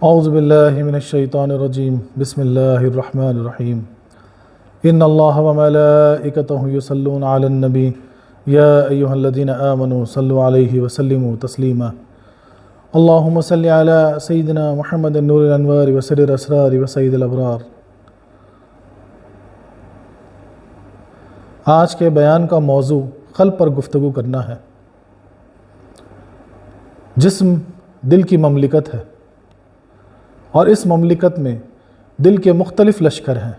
اعوذ باللہ من الشیطان الرجیم بسم اللہ الرحمن الرحیم ان اللہ وملائکتہ یصلون علی النبی یا ایہا الذین آمنوا صلوا علیہ وسلموا تسلیما اللہم صلی علی سیدنا محمد نور الانوار وسر الاسرار وسید الابرار۔ آج کے بیان کا موضوع قلب پر گفتگو کرنا ہے۔ جسم دل کی مملکت ہے اور اس مملکت میں دل کے مختلف لشکر ہیں۔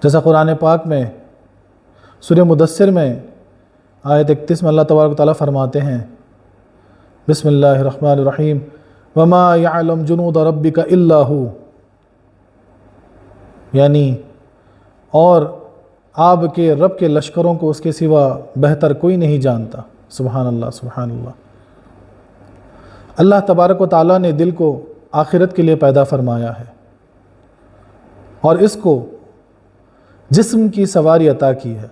جیسا قرآن پاک میں سورہ مدثر میں آیت 31 میں اللہ تبارک و تعالیٰ فرماتے ہیں، بسم اللہ الرحمن الرحیم وما یعلم جنود ربک الا ہو، یعنی اور آپ کے رب کے لشکروں کو اس کے سوا بہتر کوئی نہیں جانتا۔ سبحان اللہ سبحان اللہ۔ اللہ تبارک و تعالیٰ نے دل کو آخرت کے لیے پیدا فرمایا ہے اور اس کو جسم کی سواری عطا کی ہے۔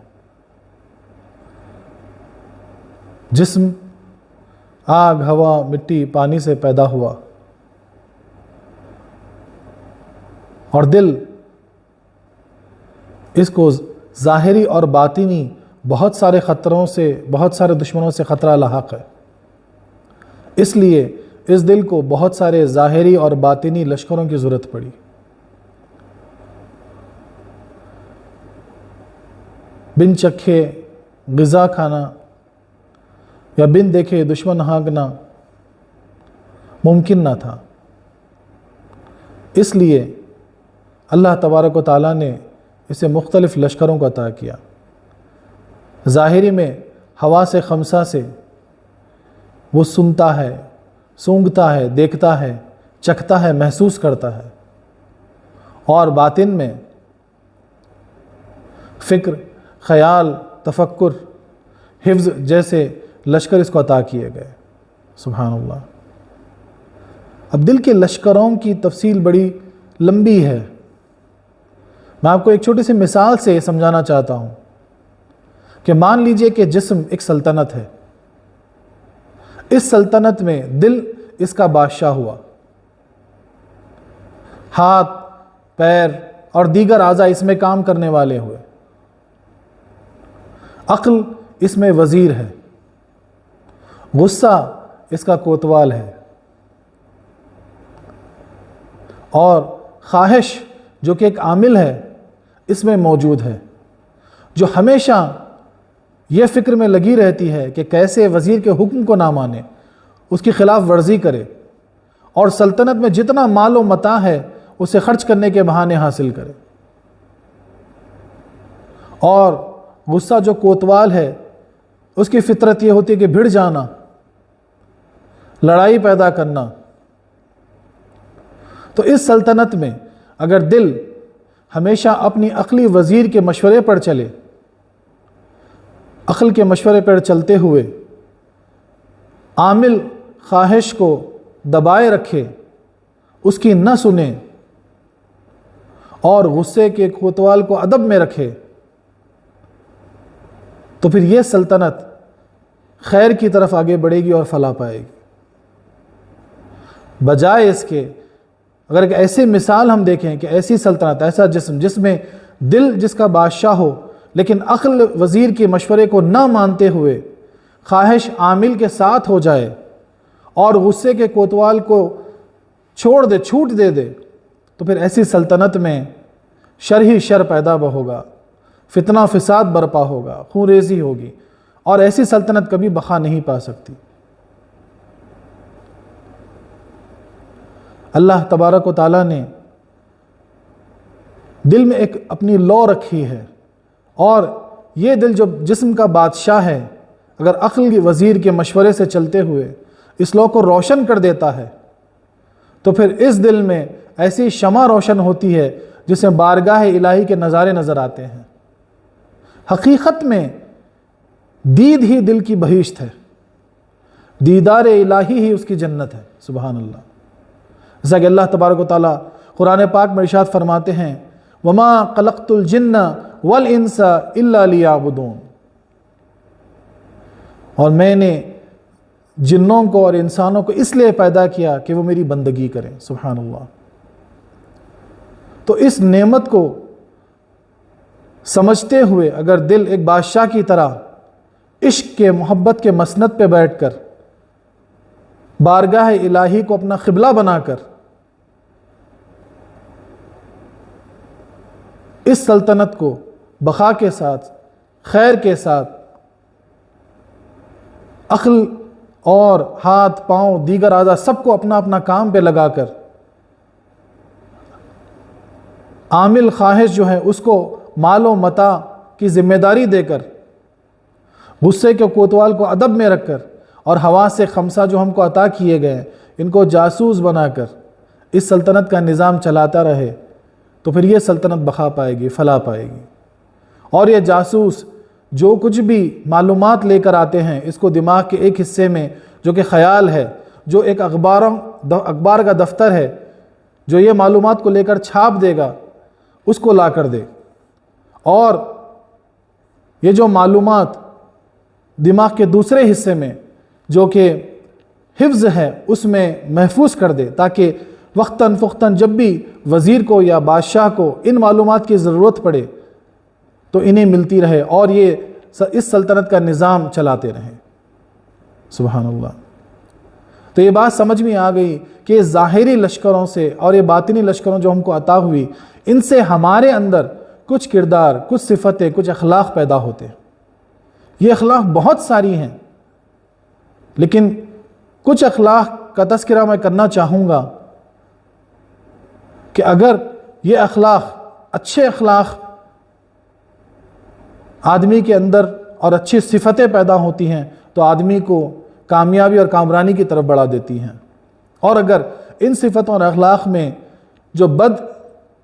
جسم آگ، ہوا، مٹی، پانی سے پیدا ہوا اور دل اس کو ظاہری اور باطنی بہت سارے خطروں سے، بہت سارے دشمنوں سے خطرہ لاحق ہے۔ اس لیے اس دل کو بہت سارے ظاہری اور باطنی لشکروں کی ضرورت پڑی۔ بن چکھے غذا کھانا یا بن دیکھے دشمن ہانکنا ممکن نہ تھا۔ اس لیے اللہ تبارک و تعالیٰ نے اسے مختلف لشکروں کو عطا کیا۔ ظاہری میں ہوا سے خمسہ سے وہ سنتا ہے، سونگھتا ہے، دیکھتا ہے، چکھتا ہے، محسوس کرتا ہے، اور باطن میں فکر، خیال، تفکر، حفظ جیسے لشکر اس کو عطا کیے گئے۔ سبحان اللہ۔ اب دل کے لشکروں کی تفصیل بڑی لمبی ہے، میں آپ کو ایک چھوٹی سی مثال سے سمجھانا چاہتا ہوں کہ مان لیجئے کہ جسم ایک سلطنت ہے، اس سلطنت میں دل اس کا بادشاہ ہوا، ہاتھ، پیر اور دیگر اعضاء اس میں کام کرنے والے ہوئے، عقل اس میں وزیر ہے، غصہ اس کا کوتوال ہے، اور خواہش جو کہ ایک عامل ہے اس میں موجود ہے، جو ہمیشہ یہ فکر میں لگی رہتی ہے کہ کیسے وزیر کے حکم کو نہ مانے، اس کی خلاف ورزی کرے اور سلطنت میں جتنا مال و متاع ہے اسے خرچ کرنے کے بہانے حاصل کرے۔ اور غصہ جو کوتوال ہے اس کی فطرت یہ ہوتی ہے کہ بھڑ جانا، لڑائی پیدا کرنا۔ تو اس سلطنت میں اگر دل ہمیشہ اپنی عقلی وزیر کے مشورے پر چلے، عقل کے مشورے پر چلتے ہوئے عامل خواہش کو دبائے رکھے، اس کی نہ سنے، اور غصے کے کوتوال کو ادب میں رکھے، تو پھر یہ سلطنت خیر کی طرف آگے بڑھے گی اور فلاح پائے گی۔ بجائے اس کے اگر ایک ایسی مثال ہم دیکھیں کہ ایسی سلطنت، ایسا جسم جس میں دل جس کا بادشاہ ہو لیکن عقل وزیر کے مشورے کو نہ مانتے ہوئے خواہش عامل کے ساتھ ہو جائے اور غصے کے کوتوال کو چھوڑ دے، چھوٹ دے دے، تو پھر ایسی سلطنت میں شر ہی شر پیدا ہوگا، فتنہ فساد برپا ہوگا، خون ریزی ہوگی، اور ایسی سلطنت کبھی بقا نہیں پا سکتی۔ اللہ تبارک و تعالیٰ نے دل میں ایک اپنی لو رکھی ہے، اور یہ دل جو جسم کا بادشاہ ہے اگر عقل کی وزیر کے مشورے سے چلتے ہوئے اس لو کو روشن کر دیتا ہے تو پھر اس دل میں ایسی شمع روشن ہوتی ہے جسے بارگاہ الہی کے نظارے نظر آتے ہیں۔ حقیقت میں دید ہی دل کی بہشت ہے، دیدار الہی ہی اس کی جنت ہے۔ سبحان اللہ۔ جیسا کہ اللہ تبارک و تعالیٰ قرآن پاک میں ارشاد فرماتے ہیں، وَمَا خَلَقْتُ الْجِنَّ وَالْإِنسَ إِلَّا لِيَعْبُدُونَ، اور میں نے جنوں کو اور انسانوں کو اس لیے پیدا کیا کہ وہ میری بندگی کریں. سبحان اللہ. تو اس نعمت کو سمجھتے ہوئے اگر دل ایک بادشاہ کی طرح عشق کے محبت کے مسند پہ بیٹھ کر بارگاہ الہی کو اپنا قبلہ بنا کر اس سلطنت کو بقا کے ساتھ، خیر کے ساتھ، عقل اور ہاتھ پاؤں دیگر اعضاء سب کو اپنا اپنا کام پہ لگا کر عامل خواہش جو ہے اس کو مال و متاع کی ذمہ داری دے کر، غصے کے کوتوال کو ادب میں رکھ کر، اور حواس خمسہ جو ہم کو عطا کیے گئے ان کو جاسوس بنا کر اس سلطنت کا نظام چلاتا رہے تو پھر یہ سلطنت بقا پائے گی، فلاح پائے گی. اور یہ جاسوس جو کچھ بھی معلومات لے کر آتے ہیں اس کو دماغ کے ایک حصے میں جو کہ خیال ہے، جو ایک اخبار کا دفتر ہے جو یہ معلومات کو لے کر چھاپ دے گا، اس کو لا کر دے، اور یہ جو معلومات دماغ کے دوسرے حصے میں جو کہ حفظ ہے اس میں محفوظ کر دے، تاکہ وقتاً فوقتاً جب بھی وزیر کو یا بادشاہ کو ان معلومات کی ضرورت پڑے تو انہیں ملتی رہے اور یہ اس سلطنت کا نظام چلاتے رہیں. سبحان اللہ. تو یہ بات سمجھ میں آ گئی کہ یہ ظاہری لشکروں سے اور یہ باطنی لشکروں جو ہم کو عطا ہوئی، ان سے ہمارے اندر کچھ کردار، کچھ صفتیں، کچھ اخلاق پیدا ہوتے ہیں. یہ اخلاق بہت ساری ہیں، لیکن کچھ اخلاق کا تذکرہ میں کرنا چاہوں گا کہ اگر یہ اخلاق، اچھے اخلاق آدمی کے اندر اور اچھی صفتیں پیدا ہوتی ہیں تو آدمی کو کامیابی اور کامرانی کی طرف بڑھا دیتی ہیں. اور اگر ان صفتوں اور اخلاق میں جو بد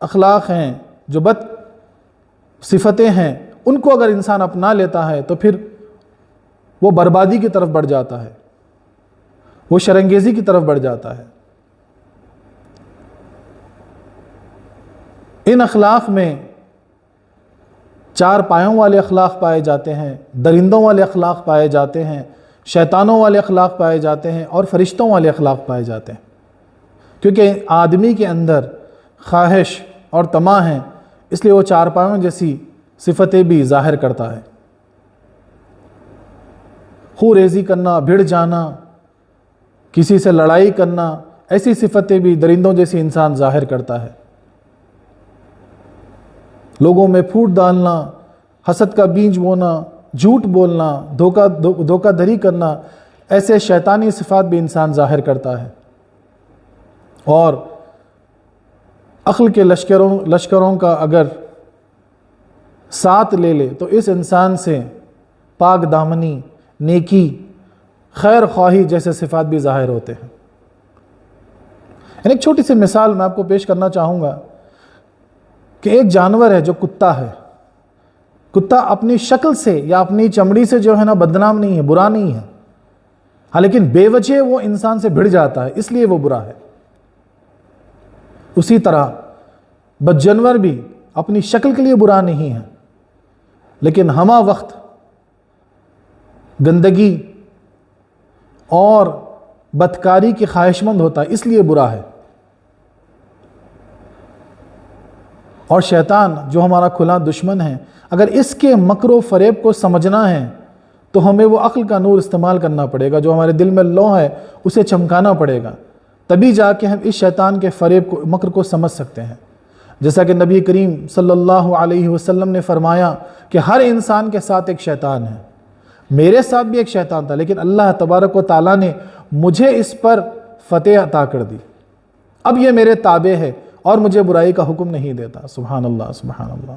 اخلاق ہیں، جو بد صفتیں ہیں، ان کو اگر انسان اپنا لیتا ہے تو پھر وہ بربادی کی طرف بڑھ جاتا ہے، وہ شرانگیزی کی طرف بڑھ جاتا ہے. ان اخلاق میں چار پایوں والے اخلاق پائے جاتے ہیں، درندوں والے اخلاق پائے جاتے ہیں، شیطانوں والے اخلاق پائے جاتے ہیں، اور فرشتوں والے اخلاق پائے جاتے ہیں. کیونکہ آدمی کے اندر خواہش اور طمع ہے، اس لیے وہ چار پایوں جیسی صفتیں بھی ظاہر کرتا ہے. خو ریزی کرنا، بھیڑ جانا، کسی سے لڑائی کرنا، ایسی صفتیں بھی درندوں جیسی انسان ظاہر کرتا ہے. لوگوں میں پھوٹ ڈالنا، حسد کا بیج بونا، جھوٹ بولنا، دھوکہ دھڑی کرنا، ایسے شیطانی صفات بھی انسان ظاہر کرتا ہے. اور عقل کے لشکروں کا اگر ساتھ لے لے تو اس انسان سے پاک دامنی، نیکی، خیر خواہی جیسے صفات بھی ظاہر ہوتے ہیں. ایک چھوٹی سی مثال میں آپ کو پیش کرنا چاہوں گا کہ ایک جانور ہے جو کتا ہے. کتا اپنی شکل سے یا اپنی چمڑی سے جو ہے نا بدنام نہیں ہے، برا نہیں ہے، ہاں لیکن بے وجہ وہ انسان سے بھڑ جاتا ہے، اس لیے وہ برا ہے. اسی طرح بد جانور بھی اپنی شکل کے لیے برا نہیں ہے، لیکن ہمہ وقت گندگی اور بدکاری کی خواہش مند ہوتا ہے، اس لیے برا ہے. اور شیطان جو ہمارا کھلا دشمن ہے، اگر اس کے مکر و فریب کو سمجھنا ہے تو ہمیں وہ عقل کا نور استعمال کرنا پڑے گا، جو ہمارے دل میں لو ہے اسے چمکانا پڑے گا، تبھی جا کے ہم اس شیطان کے فریب کو، مکر کو سمجھ سکتے ہیں. جیسا کہ نبی کریم صلی اللہ علیہ وسلم نے فرمایا کہ ہر انسان کے ساتھ ایک شیطان ہے. میرے ساتھ بھی ایک شیطان تھا، لیکن اللہ تبارک و تعالیٰ نے مجھے اس پر فتح عطا کر دی. اب یہ میرے تابع ہے اور مجھے برائی کا حکم نہیں دیتا. سبحان اللہ، سبحان اللہ.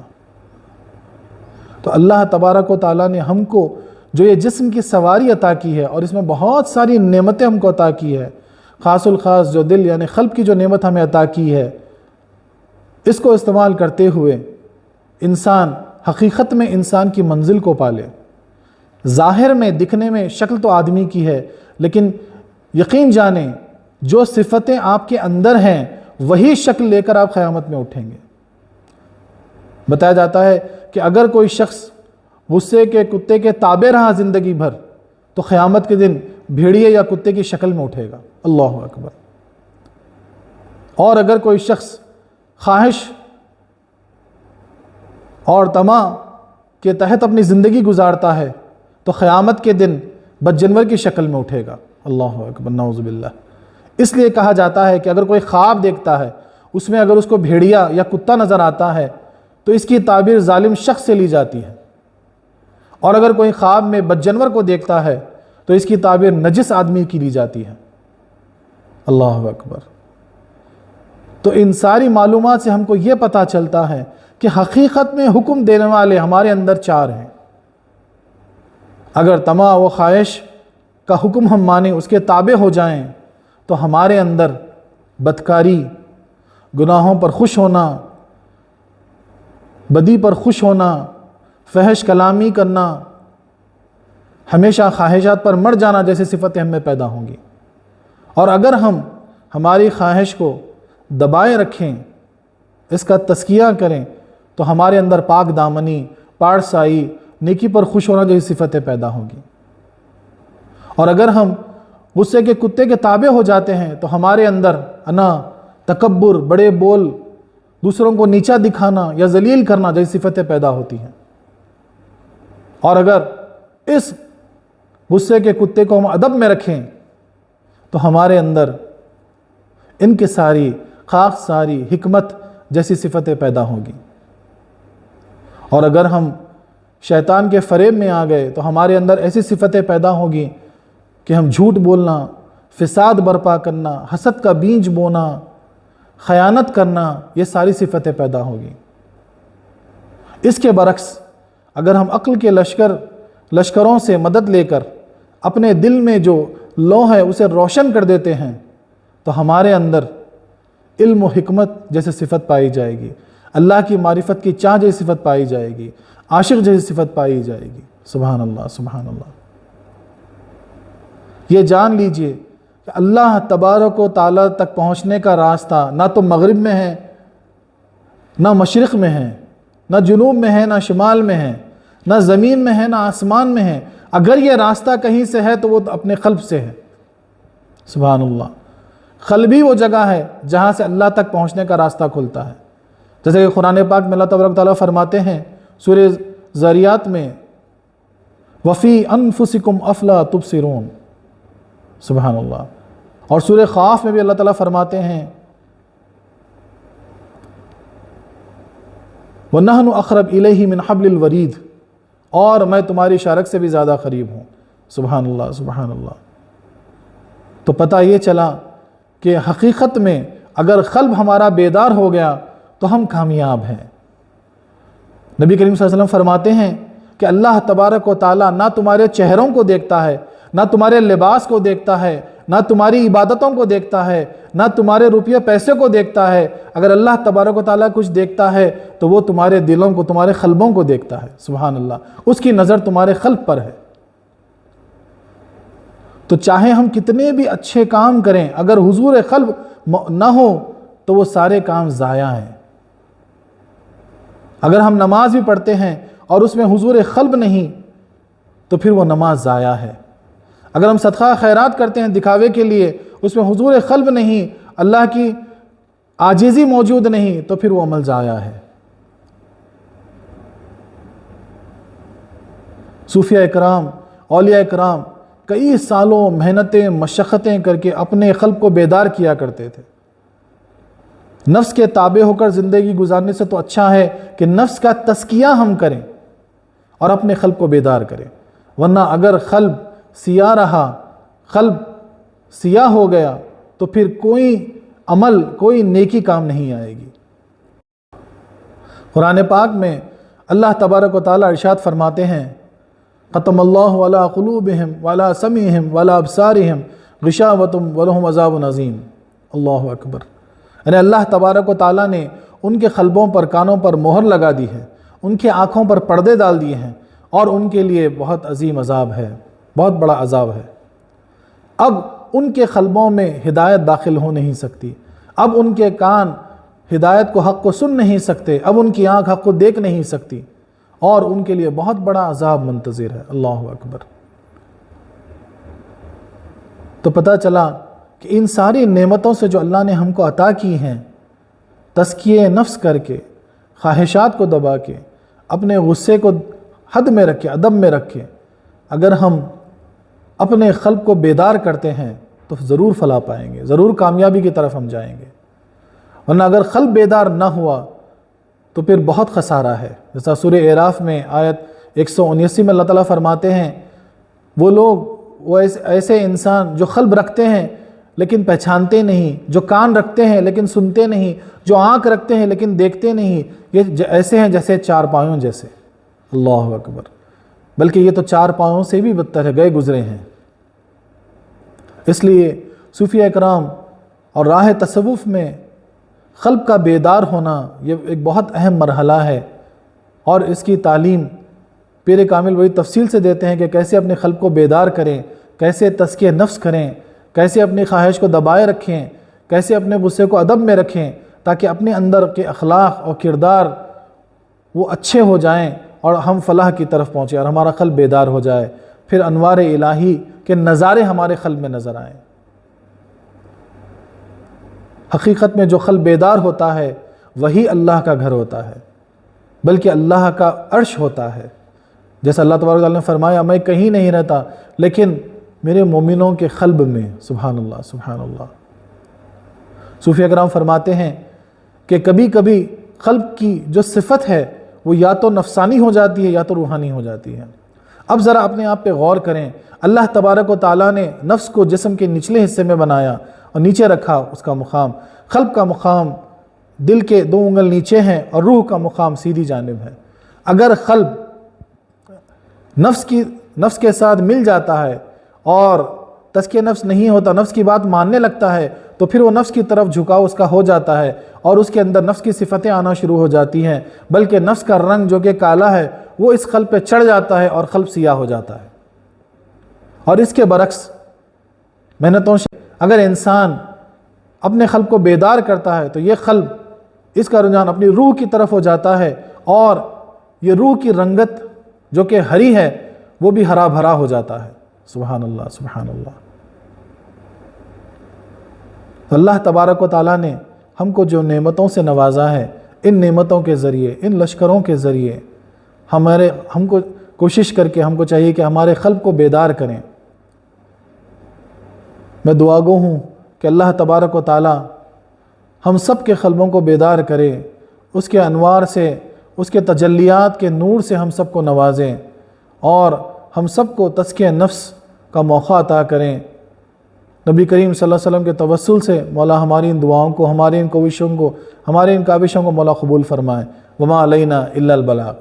تو اللہ تبارک و تعالیٰ نے ہم کو جو یہ جسم کی سواری عطا کی ہے اور اس میں بہت ساری نعمتیں ہم کو عطا کی ہے، خاص الخاص جو دل یعنی قلب کی جو نعمت ہمیں عطا کی ہے، اس کو استعمال کرتے ہوئے انسان حقیقت میں انسان کی منزل کو پالے. ظاہر میں دکھنے میں شکل تو آدمی کی ہے، لیکن یقین جانیں جو صفتیں آپ کے اندر ہیں وہی شکل لے کر آپ قیامت میں اٹھیں گے. بتایا جاتا ہے کہ اگر کوئی شخص غصے کے کتے کے تابع رہا زندگی بھر تو قیامت کے دن بھیڑیے یا کتے کی شکل میں اٹھے گا۔ اللہ اکبر۔ اور اگر کوئی شخص خواہش اور طمع کے تحت اپنی زندگی گزارتا ہے تو قیامت کے دن بدجنور کی شکل میں اٹھے گا۔ اللہ اکبر، نعوذ باللہ۔ اس لیے کہا جاتا ہے کہ اگر کوئی خواب دیکھتا ہے، اس میں اگر اس کو بھیڑیا یا کتا نظر آتا ہے تو اس کی تعبیر ظالم شخص سے لی جاتی ہے، اور اگر کوئی خواب میں بدجنور کو دیکھتا ہے تو اس کی تعبیر نجس آدمی کی لی جاتی ہے۔ اللہ اکبر۔ تو ان ساری معلومات سے ہم کو یہ پتہ چلتا ہے کہ حقیقت میں حکم دینے والے ہمارے اندر چار ہیں۔ اگر طمع و خواہش کا حکم ہم مانیں، اس کے تابع ہو جائیں، تو ہمارے اندر بدکاری، گناہوں پر خوش ہونا، بدی پر خوش ہونا، فحش کلامی کرنا، ہمیشہ خواہشات پر مر جانا جیسی صفتیں ہم میں پیدا ہوں گی۔ اور اگر ہم ہماری خواہش کو دبائے رکھیں، اس کا تزکیہ کریں، تو ہمارے اندر پاک دامنی، پارسائی، نیکی پر خوش ہونا جیسی صفتیں پیدا ہوں گی۔ اور اگر ہم غصے کے کتے کے تابع ہو جاتے ہیں تو ہمارے اندر انا، تکبر، بڑے بول، دوسروں کو نیچا دکھانا یا ذلیل کرنا جیسی صفتیں پیدا ہوتی ہیں۔ اور اگر اس غصے کے کتے کو ہم ادب میں رکھیں تو ہمارے اندر انکساری، خاکساری، حکمت جیسی صفتیں پیدا ہوں گی۔ اور اگر ہم شیطان کے فریب میں آ گئے تو ہمارے اندر ایسی صفتیں پیدا ہوگی کہ ہم جھوٹ بولنا، فساد برپا کرنا، حسد کا بیج بونا، خیانت کرنا، یہ ساری صفتیں پیدا ہوگی۔ اس کے برعکس اگر ہم عقل کے لشکروں سے مدد لے کر اپنے دل میں جو لو ہے اسے روشن کر دیتے ہیں تو ہمارے اندر علم و حکمت جیسے صفت پائی جائے گی، اللہ کی معرفت کی چاہ جیسی صفت پائی جائے گی، عاشق جیسی صفت پائی جائے گی۔ سبحان اللہ، سبحان اللہ۔ یہ جان لیجئے کہ اللہ تبارک و تعالیٰ تک پہنچنے کا راستہ نہ تو مغرب میں ہے، نہ مشرق میں ہے، نہ جنوب میں ہے، نہ شمال میں ہے، نہ زمین میں ہے، نہ آسمان میں ہے۔ اگر یہ راستہ کہیں سے ہے تو وہ اپنے قلب سے ہے۔ سبحان اللہ۔ قلب ہی وہ جگہ ہے جہاں سے اللہ تک پہنچنے کا راستہ کھلتا ہے۔ جیسے کہ قرآن پاک میں اللہ تبارک و تعالیٰ فرماتے ہیں سورہ ذاریات میں، وَفِي أَنفُسِكُمْ أَفْلَا تُبْصِرُونَ۔ سبحان اللہ۔ اور سورہ قاف میں بھی اللہ تعالیٰ فرماتے ہیں وَنَحْنُ أَقْرَبُ إِلَيْهِ مِنْ حَبْلِ الْوَرِيدِ، اور میں تمہاری شارک سے بھی زیادہ قریب ہوں۔ سبحان اللہ، سبحان اللہ۔ تو پتہ یہ چلا کہ حقیقت میں اگر قلب ہمارا بیدار ہو گیا تو ہم کامیاب ہیں۔ نبی کریم صلی اللہ علیہ وسلم فرماتے ہیں کہ اللہ تبارک و تعالیٰ نہ تمہارے چہروں کو دیکھتا ہے، نہ تمہارے لباس کو دیکھتا ہے، نہ تمہاری عبادتوں کو دیکھتا ہے، نہ تمہارے روپیے پیسے کو دیکھتا ہے۔ اگر اللہ تبارک و تعالیٰ کچھ دیکھتا ہے تو وہ تمہارے دلوں کو، تمہارے قلبوں کو دیکھتا ہے۔ سبحان اللہ۔ اس کی نظر تمہارے قلب پر ہے۔ تو چاہے ہم کتنے بھی اچھے کام کریں، اگر حضور قلب نہ ہو تو وہ سارے کام ضائع ہیں۔ اگر ہم نماز بھی پڑھتے ہیں اور اس میں حضور قلب نہیں تو پھر وہ نماز ضائع ہے۔ اگر ہم صدقہ خیرات کرتے ہیں دکھاوے کے لیے، اس میں حضور قلب نہیں، اللہ کی عاجزی موجود نہیں، تو پھر وہ عمل ضائع ہے۔ صوفیاء اکرام، اولیاء اکرام کئی سالوں محنتیں، مشقتیں کر کے اپنے قلب کو بیدار کیا کرتے تھے۔ نفس کے تابع ہو کر زندگی گزارنے سے تو اچھا ہے کہ نفس کا تزکیہ ہم کریں اور اپنے قلب کو بیدار کریں، ورنہ اگر قلب سیاہ رہا، قلب سیاہ ہو گیا تو پھر کوئی عمل، کوئی نیکی کام نہیں آئے گی۔ قرآن پاک میں اللہ تبارک و تعالیٰ ارشاد فرماتے ہیں ختم اللہ علی قلوبہم وعلی سمعہم وعلی ابصارہم غشاوۃ ولہم عذاب عظیم۔ اللہ اکبر۔ یعنی اللہ تبارک و تعالیٰ نے ان کے قلبوں پر، کانوں پر مہر لگا دی ہے، ان کے آنکھوں پر پردے ڈال دیے ہیں، اور ان کے لیے بہت عظیم عذاب ہے، بہت بڑا عذاب ہے۔ اب ان کے قلبوں میں ہدایت داخل ہو نہیں سکتی، اب ان کے کان ہدایت کو، حق کو سن نہیں سکتے، اب ان کی آنکھ حق کو دیکھ نہیں سکتی، اور ان کے لیے بہت بڑا عذاب منتظر ہے۔ اللہ اکبر۔ تو پتہ چلا کہ ان ساری نعمتوں سے جو اللہ نے ہم کو عطا کی ہیں، تزکیہ نفس کر کے، خواہشات کو دبا کے، اپنے غصے کو حد میں رکھے، ادب میں رکھے، اگر ہم اپنے قلب کو بیدار کرتے ہیں تو ضرور فلاح پائیں گے، ضرور کامیابی کی طرف ہم جائیں گے۔ ورنہ اگر قلب بیدار نہ ہوا تو پھر بہت خسارہ ہے۔ جیسا سورہ اعراف میں آیت 179 میں اللہ تعالیٰ فرماتے ہیں، وہ ایسے انسان جو قلب رکھتے ہیں لیکن پہچانتے نہیں، جو کان رکھتے ہیں لیکن سنتے نہیں، جو آنکھ رکھتے ہیں لیکن دیکھتے نہیں، یہ ایسے ہیں جیسے چار پایوں جیسے۔ اللہ اکبر! بلکہ یہ تو چار پایوں سے بھی بدتر ہے، گئے گزرے ہیں۔ اس لیے صوفیہ اکرام اور راہ تصوف میں قلب کا بیدار ہونا یہ ایک بہت اہم مرحلہ ہے، اور اس کی تعلیم پیر کامل بڑی تفصیل سے دیتے ہیں کہ کیسے اپنے قلب کو بیدار کریں، کیسے تزکیہ نفس کریں، کیسے اپنی خواہش کو دبائے رکھیں، کیسے اپنے غصے کو ادب میں رکھیں، تاکہ اپنے اندر کے اخلاق اور کردار وہ اچھے ہو جائیں اور ہم فلاح کی طرف پہنچیں اور ہمارا قلب بیدار ہو جائے، پھر انوار الہی کے نظارے ہمارے قلب میں نظر آئیں۔ حقیقت میں جو قلب بیدار ہوتا ہے وہی اللہ کا گھر ہوتا ہے، بلکہ اللہ کا عرش ہوتا ہے۔ جیسا اللہ تبارک و تعالیٰ نے فرمایا، میں کہیں نہیں رہتا لیکن میرے مومنوں کے قلب میں۔ سبحان اللہ، سبحان اللہ۔ صوفیہ اکرام فرماتے ہیں کہ کبھی کبھی قلب کی جو صفت ہے وہ یا تو نفسانی ہو جاتی ہے یا تو روحانی ہو جاتی ہے۔ اب ذرا اپنے آپ پہ غور کریں، اللہ تبارک و تعالیٰ نے نفس کو جسم کے نچلے حصے میں بنایا اور نیچے رکھا اس کا مقام، قلب کا مقام دل کے 2 انگل نیچے ہیں اور روح کا مقام سیدھی جانب ہے۔ اگر قلب نفس کے ساتھ مل جاتا ہے اور تزکیہ نفس نہیں ہوتا، نفس کی بات ماننے لگتا ہے، تو پھر وہ نفس کی طرف جھکاؤ اس کا ہو جاتا ہے اور اس کے اندر نفس کی صفتیں آنا شروع ہو جاتی ہیں، بلکہ نفس کا رنگ جو کہ کالا ہے وہ اس قلب پہ چڑھ جاتا ہے اور قلب سیاہ ہو جاتا ہے۔ اور اس کے برعکس محنتوں سے اگر انسان اپنے قلب کو بیدار کرتا ہے تو یہ قلب، اس کا رجحان اپنی روح کی طرف ہو جاتا ہے، اور یہ روح کی رنگت جو کہ ہری ہے وہ بھی ہرا بھرا ہو جاتا ہے۔ سبحان اللہ، سبحان اللہ۔ اللہ تبارک و تعالیٰ نے ہم کو جو نعمتوں سے نوازا ہے، ان نعمتوں کے ذریعے، ان لشکروں کے ذریعے ہم کو کوشش کر کے ہم کو چاہیے کہ ہمارے قلب کو بیدار کریں۔ میں دعا گو ہوں کہ اللہ تبارک و تعالیٰ ہم سب کے قلبوں کو بیدار کرے، اس کے انوار سے، اس کے تجلیات کے نور سے ہم سب کو نوازیں، اور ہم سب کو تزکیہ نفس کا موقع عطا کریں۔ نبی کریم صلی اللہ علیہ وسلم کے توسل سے مولا ہماری ان دعاؤں کو، ہماری ان کوششوں کو، ہماری ان کاوشوں کو مولا قبول فرمائے۔ وما علینا الا البلاغ۔